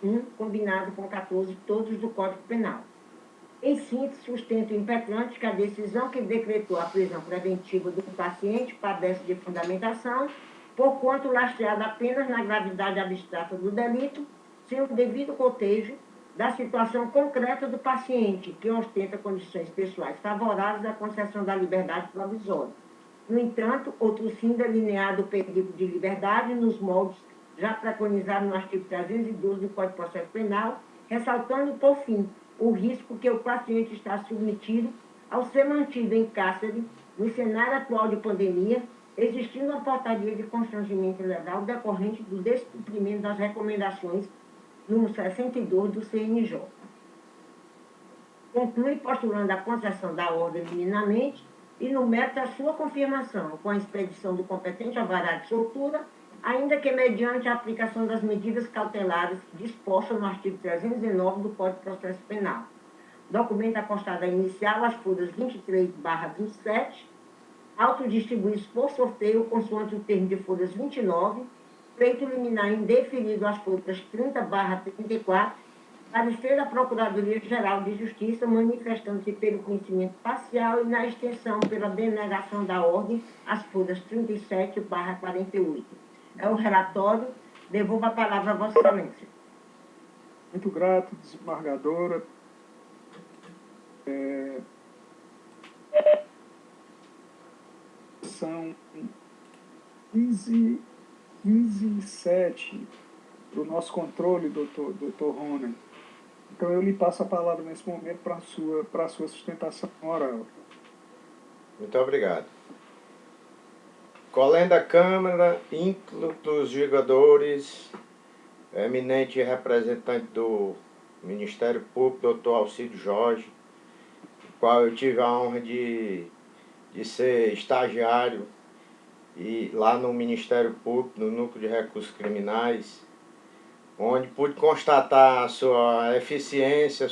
1, combinado com 14, todos do Código Penal. Em síntese, sustento impetrante que a decisão que decretou a prisão preventiva do paciente padece de fundamentação, porquanto lastreada apenas na gravidade abstrata do delito, sem o devido cotejo da situação concreta do paciente, que ostenta condições pessoais favoráveis à concessão da liberdade provisória. No entanto, outro sim delineado o período de liberdade nos moldes já preconizados no artigo 312 do Código de Processo Penal, ressaltando, por fim, o risco que o paciente está submetido ao ser mantido em cárcere no cenário atual de pandemia, existindo uma portaria de constrangimento legal decorrente do descumprimento das recomendações número 62 do CNJ. Conclui postulando a concessão da ordem liminarmente e no mérito da sua confirmação, com a expedição do competente alvará de soltura, ainda que mediante a aplicação das medidas cautelares dispostas no artigo 319 do Código de Processo Penal. Documento acostado à inicial, as folhas 23/27, autodistribuídos por sorteio, consoante o termo de folhas 29, feito liminar indeferido às folhas 30/34, parecer da Procuradoria-Geral de Justiça, manifestando-se pelo conhecimento parcial e na extensão pela denegação da ordem às folhas 37/48. É o relatório. Devolvo a palavra a Vossa Excelência. Muito grato, desembargadora. São 15h07 para o nosso controle, doutor Ronen. Então, eu lhe passo a palavra nesse momento para a sua sustentação oral. Muito obrigado. Colega da Câmara, ínclutos jogadores, eminente representante do Ministério Público, doutor Alcides Jorge, qual eu tive a honra de ser estagiário e lá no Ministério Público, no Núcleo de Recursos Criminais, onde pude constatar a sua eficiência,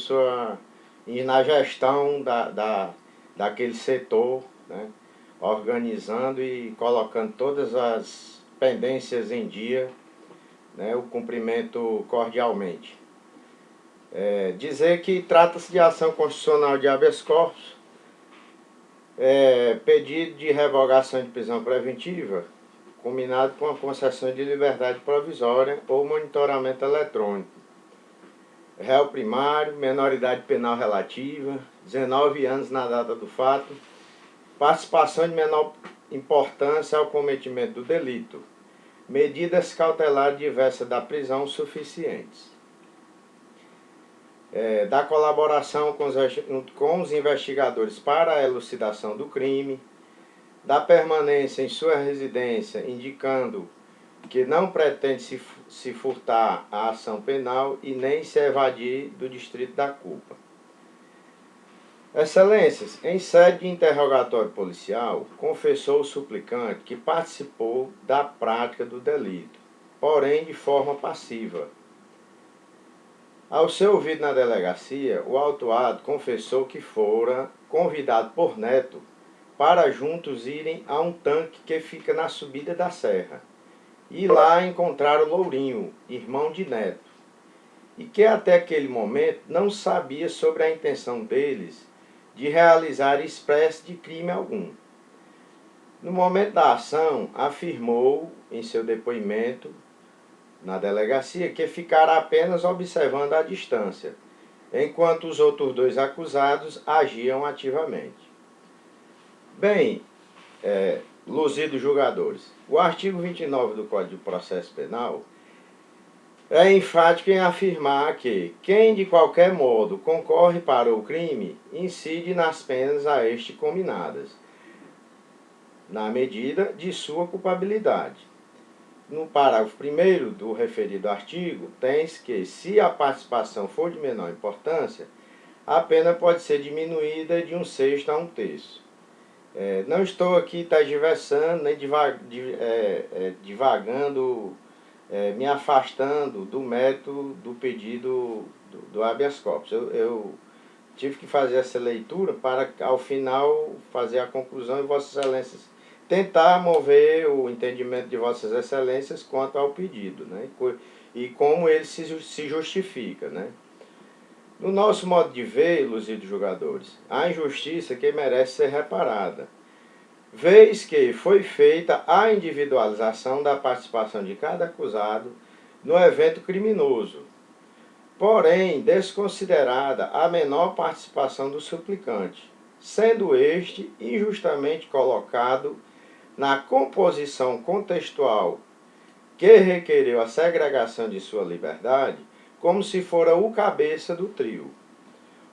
na gestão daquele setor, né, organizando e colocando todas as pendências em dia, né, o cumprimento cordialmente. Dizer que trata-se de ação constitucional de habeas corpus, pedido de revogação de prisão preventiva, combinado com a concessão de liberdade provisória ou monitoramento eletrônico. Réu primário, menoridade penal relativa, 19 anos na data do fato, participação de menor importância ao cometimento do delito, medidas cautelares diversas da prisão suficientes. Da colaboração com os investigadores para a elucidação do crime, da permanência em sua residência, indicando que não pretende se furtar à ação penal e nem se evadir do distrito da culpa. Excelências, em sede de interrogatório policial, confessou o suplicante que participou da prática do delito, porém de forma passiva. Ao ser ouvido na delegacia, o autuado confessou que fora convidado por Neto para juntos irem a um tanque que fica na subida da serra, e lá encontraram Lourinho, irmão de Neto, e que até aquele momento não sabia sobre a intenção deles de realizar espécie de crime algum. No momento da ação, afirmou em seu depoimento na delegacia que ficara apenas observando à distância, enquanto os outros dois acusados agiam ativamente. Bem, luzidos julgadores, o artigo 29 do Código de Processo Penal é enfático em afirmar que quem de qualquer modo concorre para o crime incide nas penas a este combinadas, na medida de sua culpabilidade. No parágrafo 1º do referido artigo, tem-se que, se a participação for de menor importância, a pena pode ser diminuída de 1/6 a 1/3. Não estou aqui tergiversando, nem divagando, me afastando do mérito do pedido do habeas corpus. Eu tive que fazer essa leitura para, ao final, fazer a conclusão e Vossas Excelências tentar mover o entendimento de Vossas Excelências quanto ao pedido, né? e como ele se justifica, né? No nosso modo de ver, luzidos julgadores, a injustiça que merece ser reparada, vez que foi feita a individualização da participação de cada acusado no evento criminoso, porém desconsiderada a menor participação do suplicante, sendo este injustamente colocado na composição contextual que requereu a segregação de sua liberdade, como se fora o cabeça do trio,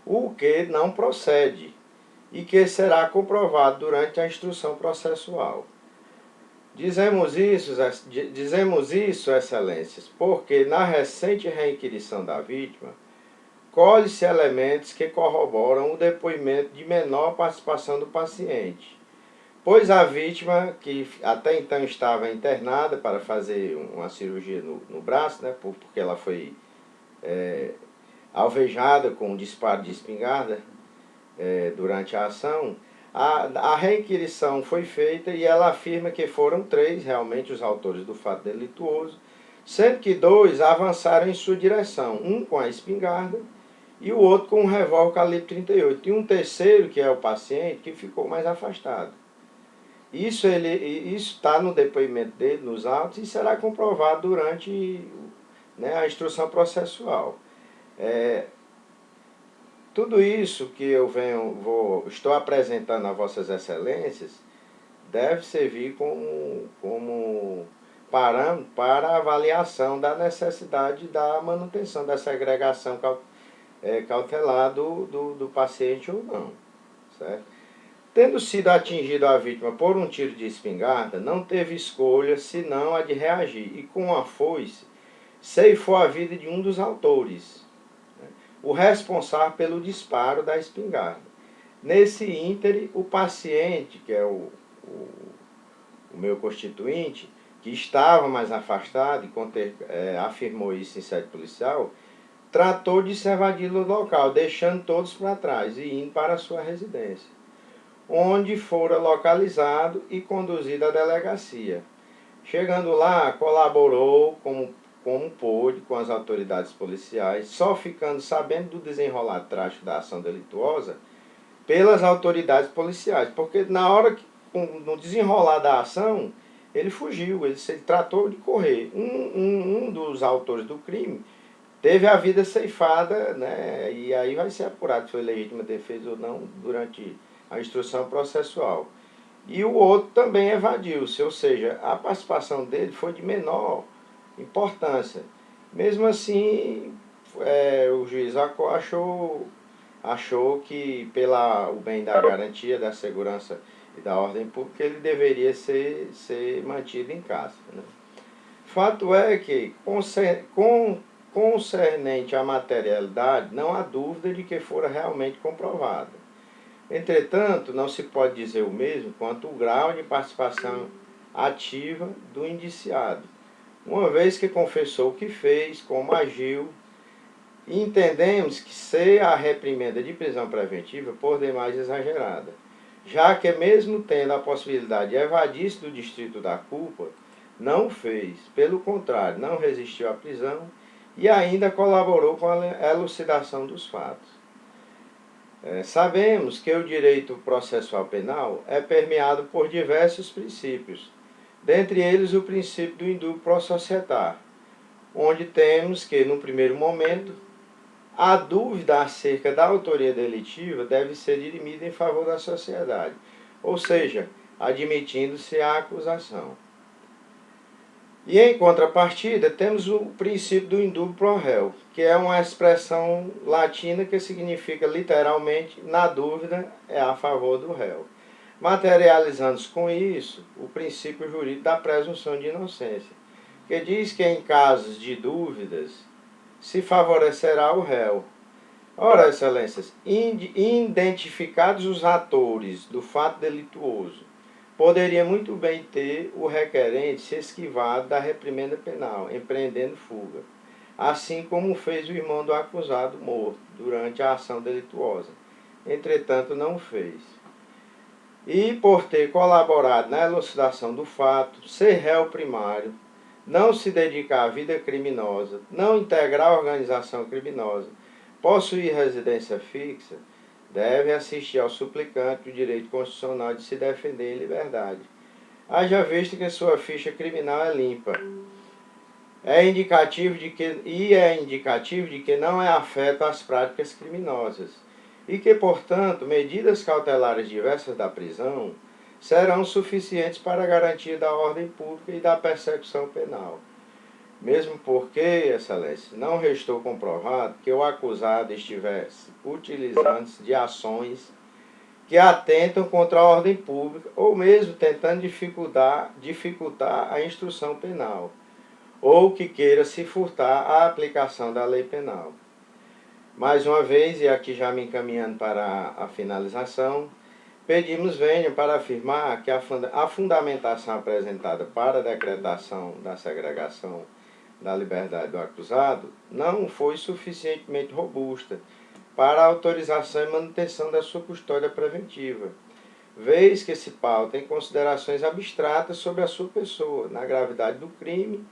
o que não procede e que será comprovado durante a instrução processual. Dizemos isso, excelências, porque na recente reinquirição da vítima, colhe-se elementos que corroboram o depoimento de menor participação do paciente, pois a vítima, que até então estava internada para fazer uma cirurgia no braço, né, porque ela foi alvejada com um disparo de espingarda durante a ação, a reinquirição foi feita e ela afirma que foram 3 realmente os autores do fato delituoso, sendo que 2 avançaram em sua direção, um com a espingarda e o outro com um revólver calibre 38, e um terceiro, que é o paciente, que ficou mais afastado. Isso está no depoimento dele, nos autos, e será comprovado durante, né, a instrução processual. Tudo isso que eu estou apresentando a vossas excelências deve servir como parâmetro para a avaliação da necessidade da manutenção da segregação cautelar do paciente ou não, certo? Tendo sido atingido a vítima por um tiro de espingarda, não teve escolha senão a de reagir, e com a foice ceifou a vida de um dos autores, né, o responsável pelo disparo da espingarda. Nesse íntere, o paciente, que é o meu constituinte, que estava mais afastado e afirmou isso em sede policial, tratou de se evadir do local, deixando todos para trás e indo para a sua residência, onde fora localizado e conduzido à delegacia. Chegando lá, colaborou como pôde com as autoridades policiais, só ficando sabendo do desenrolar trágico da ação delituosa pelas autoridades policiais, porque na hora que, no desenrolar da ação, ele fugiu, ele tratou de correr. Um dos autores do crime teve a vida ceifada, né, e aí vai ser apurado se foi legítima defesa ou não durante a instrução processual. E o outro também evadiu-se, ou seja, a participação dele foi de menor importância. Mesmo assim, o juiz achou que, o bem da garantia, da segurança e da ordem pública, ele deveria ser mantido em casa, né? Fato é que, concernente à materialidade, não há dúvida de que fora realmente comprovada. Entretanto, não se pode dizer o mesmo quanto o grau de participação ativa do indiciado, uma vez que confessou o que fez, como agiu, e entendemos que seja a reprimenda de prisão preventiva por demais exagerada, já que mesmo tendo a possibilidade de evadir-se do distrito da culpa, não o fez, pelo contrário, não resistiu à prisão e ainda colaborou com a elucidação dos fatos. Sabemos que o direito processual penal é permeado por diversos princípios, dentre eles o princípio do indúbio pro societate, onde temos que, no primeiro momento, a dúvida acerca da autoria delitiva deve ser dirimida em favor da sociedade, ou seja, admitindo-se a acusação. E em contrapartida, temos o princípio do indúbio pro réu, que é uma expressão latina que significa literalmente, na dúvida, é a favor do réu. Materializando-se com isso, o princípio jurídico da presunção de inocência, que diz que em casos de dúvidas, se favorecerá o réu. Ora, excelências, identificados os atores do fato delituoso, poderia muito bem ter o requerente se esquivado da reprimenda penal, empreendendo fuga, assim como fez o irmão do acusado morto durante a ação delituosa. Entretanto, não o fez. E por ter colaborado na elucidação do fato, ser réu primário, não se dedicar à vida criminosa, não integrar a organização criminosa, possuir residência fixa, deve assistir ao suplicante o direito constitucional de se defender em liberdade. Haja visto que sua ficha criminal é limpa. É indicativo de que não é afeto às práticas criminosas e que, portanto, medidas cautelares diversas da prisão serão suficientes para a garantia da ordem pública e da persecução penal. Mesmo porque, Excelência, não restou comprovado que o acusado estivesse utilizando-se de ações que atentam contra a ordem pública ou mesmo tentando dificultar a instrução penal, ou que queira se furtar à aplicação da lei penal. Mais uma vez, e aqui já me encaminhando para a finalização, pedimos venham para afirmar que a fundamentação apresentada para a decretação da segregação da liberdade do acusado não foi suficientemente robusta para a autorização e manutenção da sua custódia preventiva, vez que se pauta em considerações abstratas sobre a sua pessoa, na gravidade do crime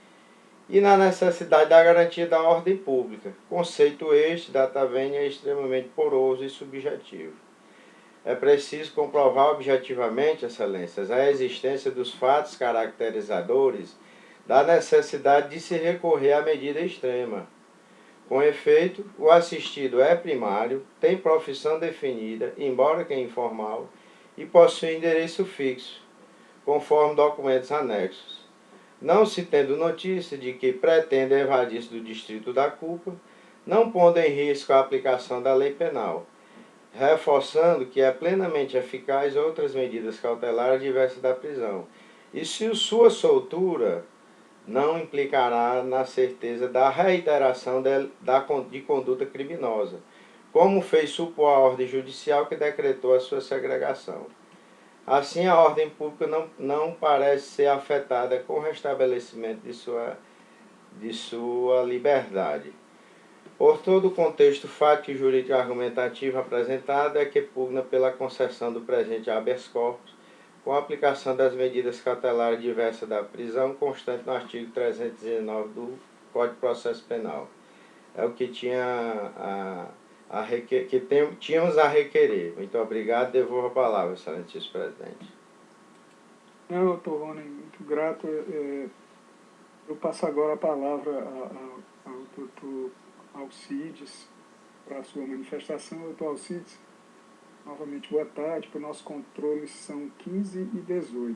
e na necessidade da garantia da ordem pública. Conceito este, data vênia, é extremamente poroso e subjetivo. É preciso comprovar objetivamente, Excelências, a existência dos fatos caracterizadores da necessidade de se recorrer à medida extrema. Com efeito, o assistido é primário, tem profissão definida, embora que informal, e possui endereço fixo, conforme documentos anexos. Não se tendo notícia de que pretende evadir-se do distrito da culpa, não pondo em risco a aplicação da lei penal, reforçando que é plenamente eficaz outras medidas cautelares diversas da prisão. E se sua soltura não implicará na certeza da reiteração de conduta criminosa, como fez supor a ordem judicial que decretou a sua segregação. Assim, a ordem pública não parece ser afetada com o restabelecimento de sua liberdade. Por todo o contexto fático e jurídico argumentativo apresentado, é que pugna pela concessão do presente habeas corpus, com a aplicação das medidas cautelares diversas da prisão, constante no artigo 319 do Código de Processo Penal. É o que tínhamos a requerer. Muito obrigado. Devolvo a palavra, excelentíssimo presidente. Não, doutor Rony, muito grato. Eu passo agora a palavra ao doutor Alcides para a sua manifestação. Doutor Alcides, novamente, boa tarde. Para o nosso controle são 15h18.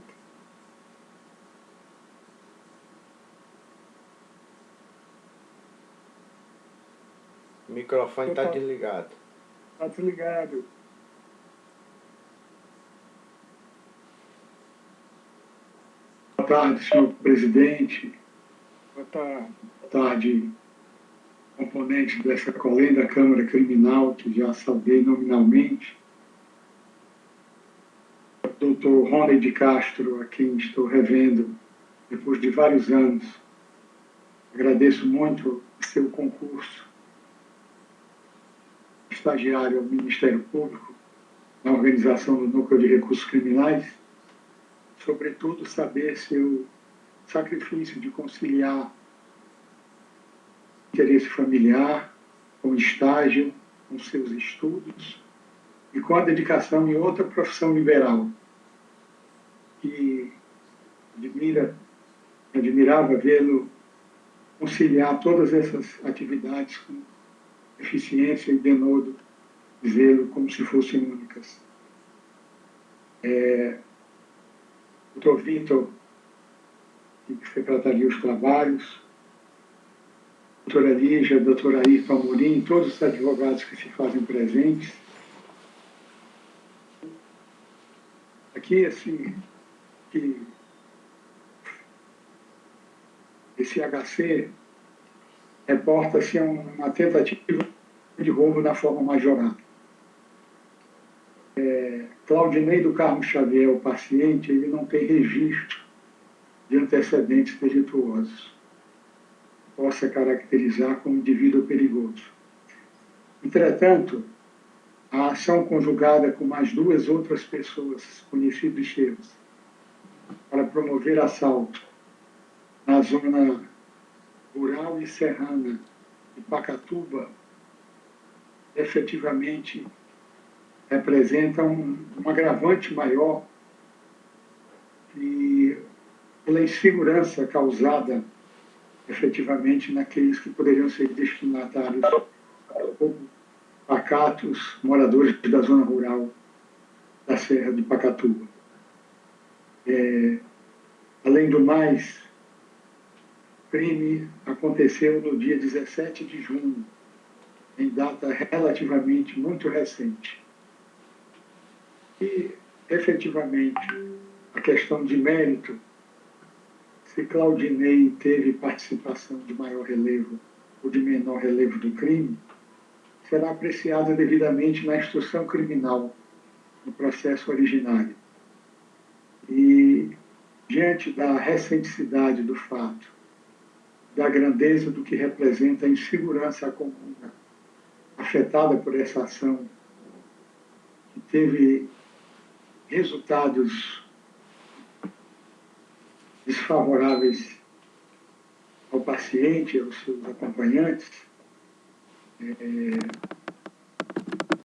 O microfone está desligado. Está desligado. Boa tarde, senhor presidente. Boa tarde. Boa tarde, componente dessa colém da Câmara Criminal, que já saudei nominalmente. Doutor Rony de Castro, a quem estou revendo depois de vários anos. Agradeço muito o seu concurso estagiário ao Ministério Público, na organização do Núcleo de Recursos Criminais, sobretudo saber seu sacrifício de conciliar interesse familiar com estágio, com seus estudos e com a dedicação em outra profissão liberal, que admirava vê-lo conciliar todas essas atividades com eficiência e denodo, vê-lo como se fossem únicas. Dr. Vitor, que secretaria os trabalhos, doutora Lígia, doutora Ayrton Amorim, todos os advogados que se fazem presentes. Aqui, assim, que esse HC reporta-se a uma tentativa de roubo na forma majorada. Claudinei do Carmo Xavier, o paciente, ele não tem registro de antecedentes delituosos que possa caracterizar como indivíduo perigoso. Entretanto, a ação conjugada com mais 2 outras pessoas, conhecidos seus, para promover assalto na zona rural e serrana de Pacatuba, efetivamente representa um agravante maior e pela insegurança causada efetivamente naqueles que poderiam ser destinatários como pacatos, moradores da zona rural da Serra de Pacatuba. Além do mais, o crime aconteceu no dia 17 de junho, em data relativamente muito recente. E, efetivamente, a questão de mérito, se Claudinei teve participação de maior relevo ou de menor relevo do crime, será apreciada devidamente na instrução criminal, no processo originário. E, diante da recenticidade do fato, da grandeza do que representa a insegurança comuna afetada por essa ação, que teve resultados desfavoráveis ao paciente e aos seus acompanhantes,